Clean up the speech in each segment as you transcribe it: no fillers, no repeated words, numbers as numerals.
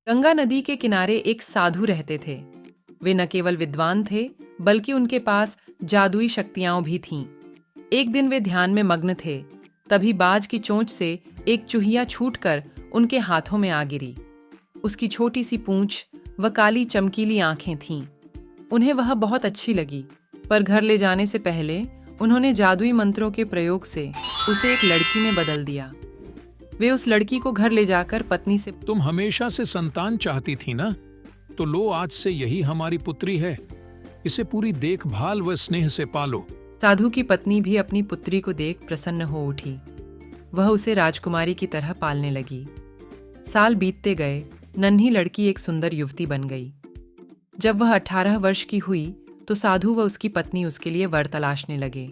गंगा नदी के किनारे एक साधु रहते थे। वे न केवल विद्वान थे, बल्कि उनके पास जादुई शक्तियां भी थीं। एक दिन वे ध्यान में मग्न थे, तभी बाज की चोंच से एक चूहिया छूटकर उनके हाथों में आ गिरी। उसकी छोटी सी पूंछ व काली चमकीली आंखें थीं। उन्हें वह बहुत अच्छी लगी, पर घर ले जाने से पहले उन्होंने जादुई मंत्रों के प्रयोग से उसे एक लड़की में बदल दिया। वे उस लड़की को घर ले जाकर पत्नी से तुम हमेशा से संतान चाहती थी ना, तो लो आज से यही हमारी पुत्री है। इसे पूरी देखभाल व स्नेह से पालो। साधु की पत्नी भी अपनी पुत्री को देख प्रसन्न हो उठी। वह उसे राजकुमारी की तरह पालने लगी। साल बीतते गए, नन्ही लड़की एक सुंदर युवती बन गई। जब वह 18 वर्ष की हुई तो साधु व उसकी पत्नी उसके लिए वर तलाशने लगे।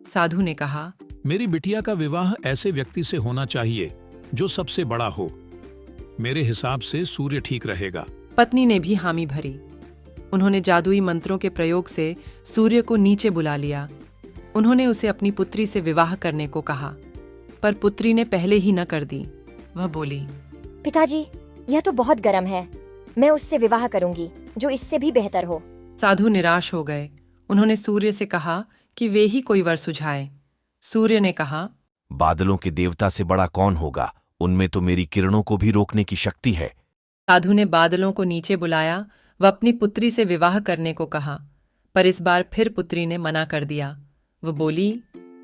साधु ने कहा, मेरी बिटिया का विवाह ऐसे व्यक्ति से होना चाहिए जो सबसे बड़ा हो। मेरे हिसाब से सूर्य ठीक रहेगा। पत्नी ने भी हामी भरी। उन्होंने जादुई मंत्रों के प्रयोग से सूर्य को नीचे बुला लिया। उन्होंने उसे अपनी पुत्री से विवाह करने को कहा, पर पुत्री ने पहले ही न कर दी। वह बोली, पिताजी, यह तो बहुत गर्म है। मैं उससे विवाह करूंगी जो इससे भी बेहतर हो। साधु निराश हो गए। उन्होंने सूर्य से कहा कि वे ही कोई वर सुझाए। सूर्य ने कहा, बादलों के देवता से बड़ा कौन होगा? उनमें तो मेरी किरणों को भी रोकने की शक्ति है। साधु ने बादलों को नीचे बुलाया व अपनी पुत्री से विवाह करने को कहा, पर इस बार फिर पुत्री ने मना कर दिया। वह बोली,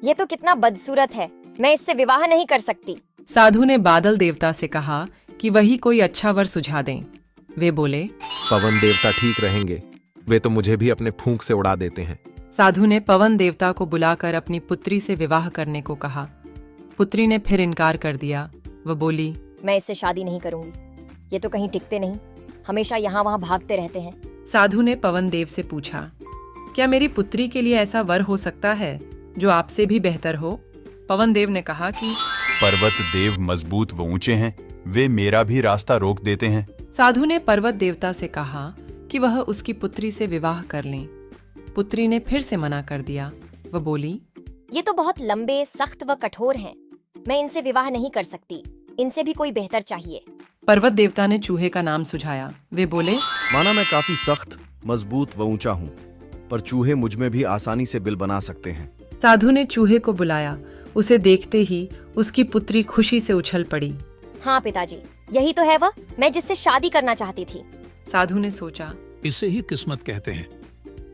ये तो कितना बदसूरत है, मैं इससे विवाह नहीं कर सकती। साधु ने बादल देवता से कहा कि वही कोई अच्छा वर सुझा दें। वे बोले, पवन देवता ठीक रहेंगे, वे तो मुझे भी अपने फूंक से उड़ा देते हैं। साधु ने पवन देवता को बुलाकर अपनी पुत्री से विवाह करने को कहा। पुत्री ने फिर इनकार कर दिया। वह बोली, मैं इससे शादी नहीं करूंगी। ये तो कहीं टिकते नहीं, हमेशा यहाँ वहाँ भागते रहते हैं। साधु ने पवन देव से पूछा, क्या मेरी पुत्री के लिए ऐसा वर हो सकता है जो आपसे भी बेहतर हो? पवन देव ने कहा कि पर्वत देव मजबूत व ऊंचे हैं, वे मेरा भी रास्ता रोक देते हैं। साधु ने पर्वत देवता से कहा कि वह उसकी पुत्री से विवाह कर लें। पुत्री ने फिर से मना कर दिया। वह बोली, ये तो बहुत लंबे, सख्त व कठोर हैं। मैं इनसे विवाह नहीं कर सकती। इनसे भी कोई बेहतर चाहिए। पर्वत देवता ने चूहे का नाम सुझाया। वे बोले, माना मैं काफी सख्त, मजबूत व ऊंचा हूँ, पर चूहे मुझ में भी आसानी से बिल बना सकते हैं। साधु ने चूहे को बुलाया। उसे देखते ही उसकी पुत्री खुशी से उछल पड़ी। हाँ पिताजी, यही तो है वह, मैं जिससे शादी करना चाहती थी। साधु ने सोचा, इसे ही किस्मत कहते हैं।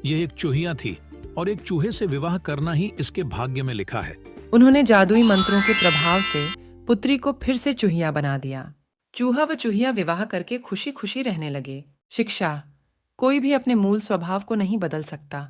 यह एक चूहिया थी और एक चूहे से विवाह करना ही इसके भाग्य में लिखा है। उन्होंने जादुई मंत्रों के प्रभाव से पुत्री को फिर से चूहिया बना दिया। चूहा व चूहिया विवाह करके खुशी खुशी रहने लगे। शिक्षा, कोई भी अपने मूल स्वभाव को नहीं बदल सकता।